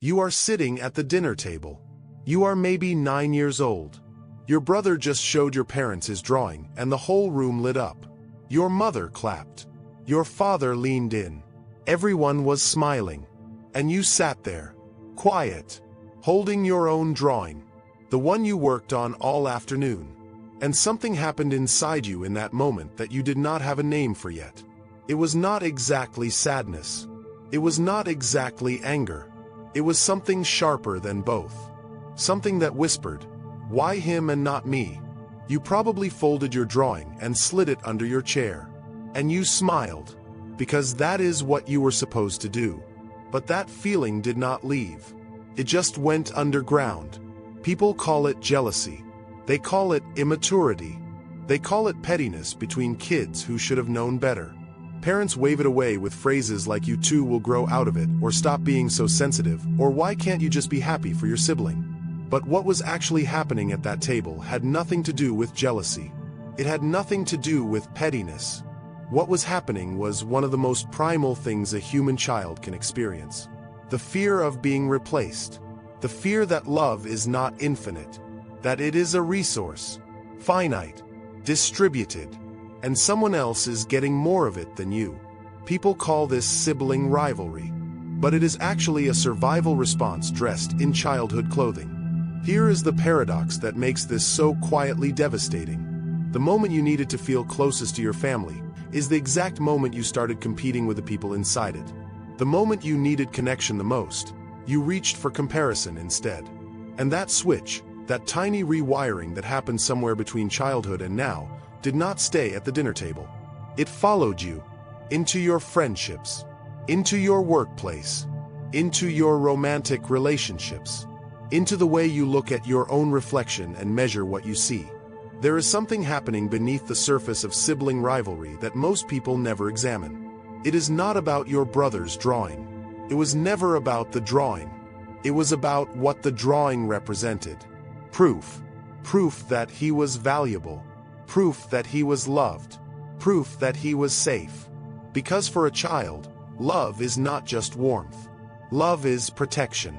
You are sitting at the dinner table. You are maybe 9 years old. Your brother just showed your parents his drawing, and the whole room lit up. Your mother clapped. Your father leaned in. Everyone was smiling. And you sat there, quiet, holding your own drawing, the one you worked on all afternoon. And something happened inside you in that moment that you did not have a name for yet. It was not exactly sadness. It was not exactly anger. It was something sharper than both. Something that whispered, "Why him and not me?" You probably folded your drawing and slid it under your chair. And you smiled, because that is what you were supposed to do. But that feeling did not leave. It just went underground. People call it jealousy. They call it immaturity. They call it pettiness between kids who should have known better. Parents wave it away with phrases like "you too will grow out of it," or "stop being so sensitive," or "why can't you just be happy for your sibling?" But what was actually happening at that table had nothing to do with jealousy. It had nothing to do with pettiness. What was happening was one of the most primal things a human child can experience. The fear of being replaced. The fear that love is not infinite. That it is a resource, finite, distributed, and someone else is getting more of it than you. People call this sibling rivalry, but it is actually a survival response dressed in childhood clothing. Here is the paradox that makes this so quietly devastating. The moment you needed to feel closest to your family is the exact moment you started competing with the people inside it. The moment you needed connection the most, you reached for comparison instead. And that switch, that tiny rewiring that happened somewhere between childhood and now, did not stay at the dinner table. It followed you into your friendships, into your workplace, into your romantic relationships, into the way you look at your own reflection and measure what you see. There is something happening beneath the surface of sibling rivalry that most people never examine. It is not about your brother's drawing. It was never about the drawing. It was about what the drawing represented. Proof. Proof that he was valuable. Proof that he was loved. Proof that he was safe. Because for a child, love is not just warmth. Love is protection.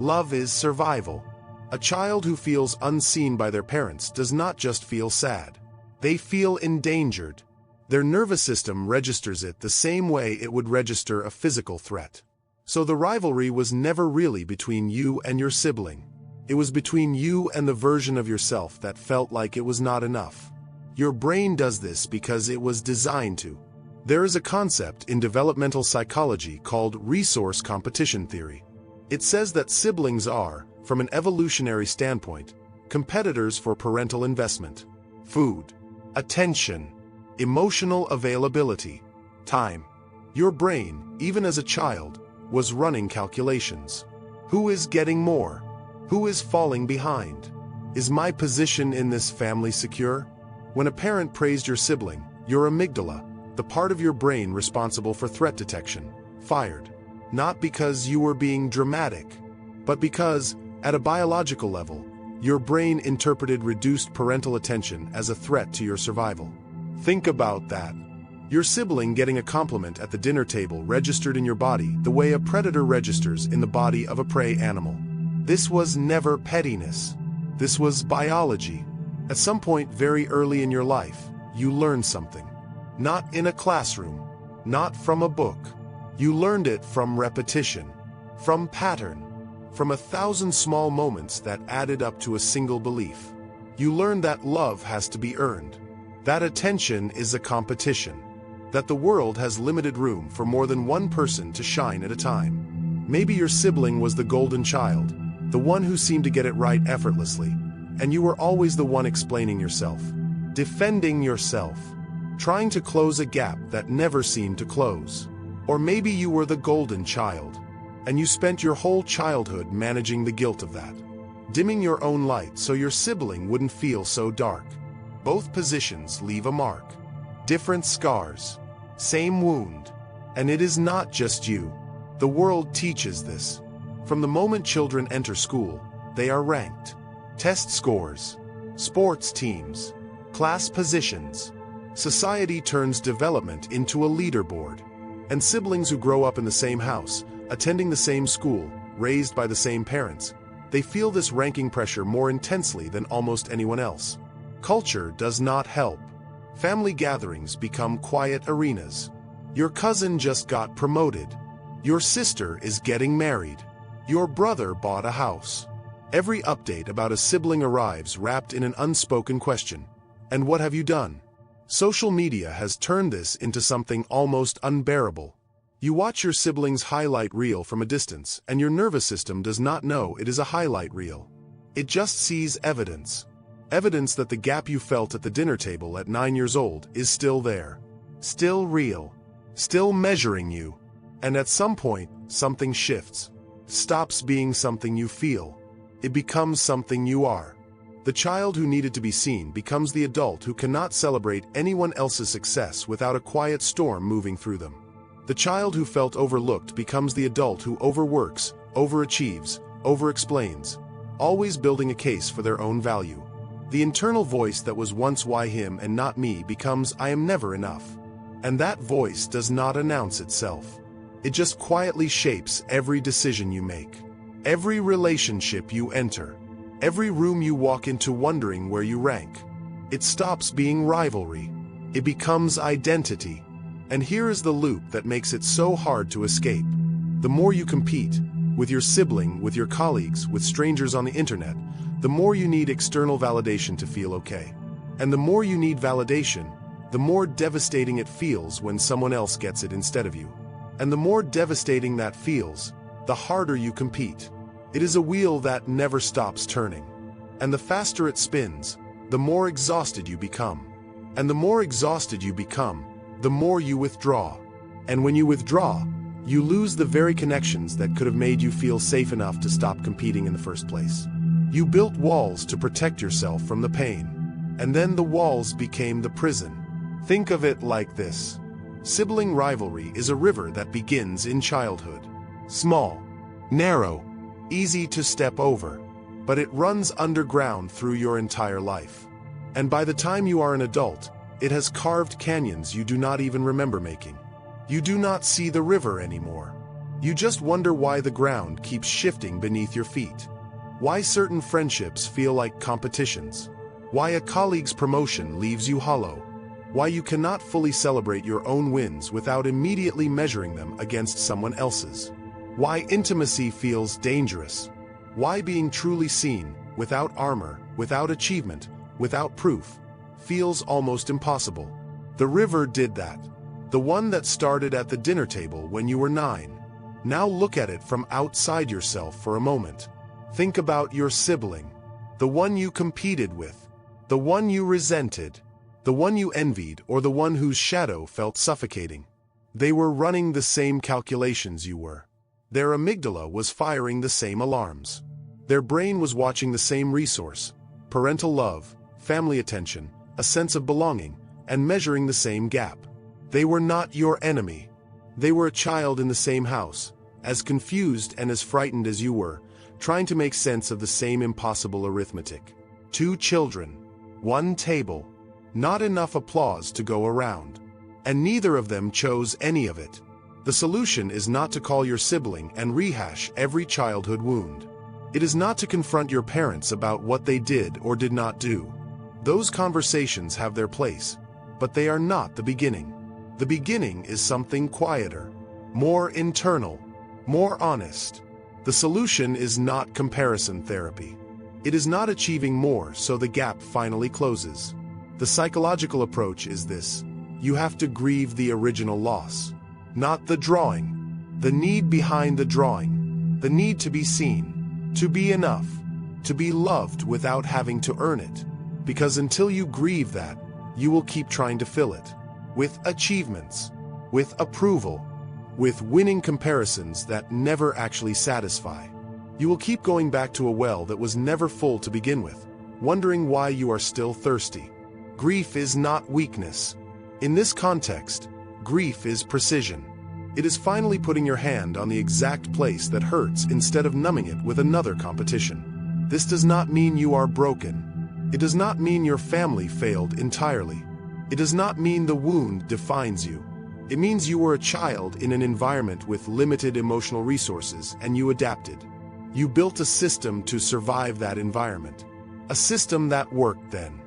Love is survival. A child who feels unseen by their parents does not just feel sad. They feel endangered. Their nervous system registers it the same way it would register a physical threat. So the rivalry was never really between you and your sibling. It was between you and the version of yourself that felt like it was not enough. Your brain does this because it was designed to. There is a concept in developmental psychology called resource competition theory. It says that siblings are, from an evolutionary standpoint, competitors for parental investment, food, attention, emotional availability, time. Your brain, even as a child, was running calculations. Who is getting more? Who is falling behind? Is my position in this family secure? When a parent praised your sibling, your amygdala, the part of your brain responsible for threat detection, fired. Not because you were being dramatic, but because, at a biological level, your brain interpreted reduced parental attention as a threat to your survival. Think about that. Your sibling getting a compliment at the dinner table registered in your body the way a predator registers in the body of a prey animal. This was never pettiness. This was biology. At some point very early in your life, you learned something. Not in a classroom, not from a book. You learned it from repetition, from pattern, from 1,000 small moments that added up to a single belief. You learned that love has to be earned, that attention is a competition, that the world has limited room for more than one person to shine at a time. Maybe your sibling was the golden child, the one who seemed to get it right effortlessly, and you were always the one explaining yourself, defending yourself, trying to close a gap that never seemed to close. Or maybe you were the golden child, and you spent your whole childhood managing the guilt of that, dimming your own light so your sibling wouldn't feel so dark. Both positions leave a mark. Different scars, same wound. And it is not just you. The world teaches this. From the moment children enter school, they are ranked. Test scores, sports teams, class positions. Society turns development into a leaderboard. And siblings who grow up in the same house, attending the same school, raised by the same parents, they feel this ranking pressure more intensely than almost anyone else. Culture does not help. Family gatherings become quiet arenas. Your cousin just got promoted. Your sister is getting married. Your brother bought a house. Every update about a sibling arrives wrapped in an unspoken question. And what have you done? Social media has turned this into something almost unbearable. You watch your sibling's highlight reel from a distance, and your nervous system does not know it is a highlight reel. It just sees evidence. Evidence that the gap you felt at the dinner table at 9 years old is still there. Still real. Still measuring you. And at some point, something shifts. Stops being something you feel. It becomes something you are. The child who needed to be seen becomes the adult who cannot celebrate anyone else's success without a quiet storm moving through them. The child who felt overlooked becomes the adult who overworks, overachieves, overexplains, always building a case for their own value. The internal voice that was once "why him and not me" becomes "I am never enough." And that voice does not announce itself. It just quietly shapes every decision you make, every relationship you enter, every room you walk into wondering where you rank. It stops being rivalry. It becomes identity. And here is the loop that makes it so hard to escape. The more you compete, with your sibling, with your colleagues, with strangers on the internet, the more you need external validation to feel okay. And the more you need validation, the more devastating it feels when someone else gets it instead of you. And the more devastating that feels, the harder you compete. It is a wheel that never stops turning. And the faster it spins, the more exhausted you become. And the more exhausted you become, the more you withdraw. And when you withdraw, you lose the very connections that could have made you feel safe enough to stop competing in the first place. You built walls to protect yourself from the pain. And then the walls became the prison. Think of it like this. Sibling rivalry is a river that begins in childhood. Small, narrow, easy to step over, but it runs underground through your entire life. And by the time you are an adult, it has carved canyons you do not even remember making. You do not see the river anymore. You just wonder why the ground keeps shifting beneath your feet. Why certain friendships feel like competitions. Why a colleague's promotion leaves you hollow. Why you cannot fully celebrate your own wins without immediately measuring them against someone else's. Why intimacy feels dangerous. Why being truly seen, without armor, without achievement, without proof, feels almost impossible. The river did that. The one that started at the dinner table when you were 9. Now look at it from outside yourself for a moment. Think about your sibling. The one you competed with. The one you resented. The one you envied, or the one whose shadow felt suffocating. They were running the same calculations you were. Their amygdala was firing the same alarms. Their brain was watching the same resource, parental love, family attention, a sense of belonging, and measuring the same gap. They were not your enemy. They were a child in the same house, as confused and as frightened as you were, trying to make sense of the same impossible arithmetic. 2 children, 1 table, not enough applause to go around. And neither of them chose any of it. The solution is not to call your sibling and rehash every childhood wound. It is not to confront your parents about what they did or did not do. Those conversations have their place, but they are not the beginning. The beginning is something quieter, more internal, more honest. The solution is not comparison therapy. It is not achieving more so the gap finally closes. The psychological approach is this: you have to grieve the original loss, not the drawing, the need behind the drawing, the need to be seen, to be enough, to be loved without having to earn it. Because until you grieve that, you will keep trying to fill it with achievements, with approval, with winning comparisons that never actually satisfy. You will keep going back to a well that was never full to begin with, wondering why you are still thirsty. Grief is not weakness. In this context, grief is precision. It is finally putting your hand on the exact place that hurts instead of numbing it with another competition. This does not mean you are broken. It does not mean your family failed entirely. It does not mean the wound defines you. It means you were a child in an environment with limited emotional resources and you adapted. You built a system to survive that environment. A system that worked then.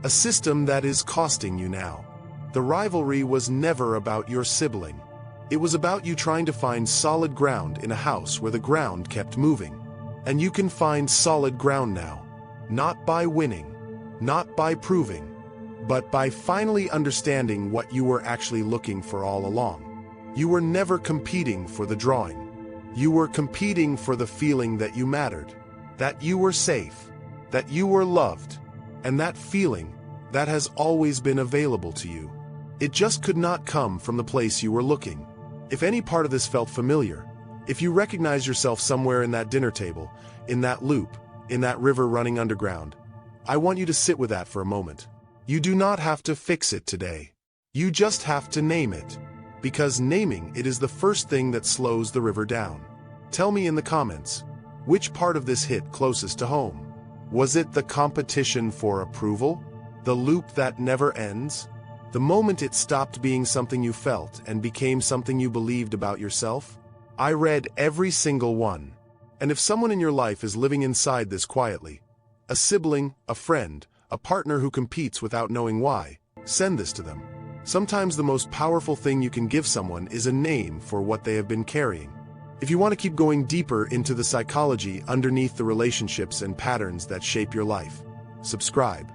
A system that is costing you now. The rivalry was never about your sibling. It was about you trying to find solid ground in a house where the ground kept moving. And you can find solid ground now. Not by winning, not by proving, but by finally understanding what you were actually looking for all along. You were never competing for the drawing. You were competing for the feeling that you mattered, that you were safe, that you were loved, and that feeling that has always been available to you. It just could not come from the place you were looking. If any part of this felt familiar, if you recognize yourself somewhere in that dinner table, in that loop, in that river running underground, I want you to sit with that for a moment. You do not have to fix it today. You just have to name it. Because naming it is the first thing that slows the river down. Tell me in the comments, which part of this hit closest to home? Was it the competition for approval? The loop that never ends? The moment it stopped being something you felt and became something you believed about yourself? I read every single one. And if someone in your life is living inside this quietly, a sibling, a friend, a partner who competes without knowing why, send this to them. Sometimes the most powerful thing you can give someone is a name for what they have been carrying. If you want to keep going deeper into the psychology underneath the relationships and patterns that shape your life, subscribe.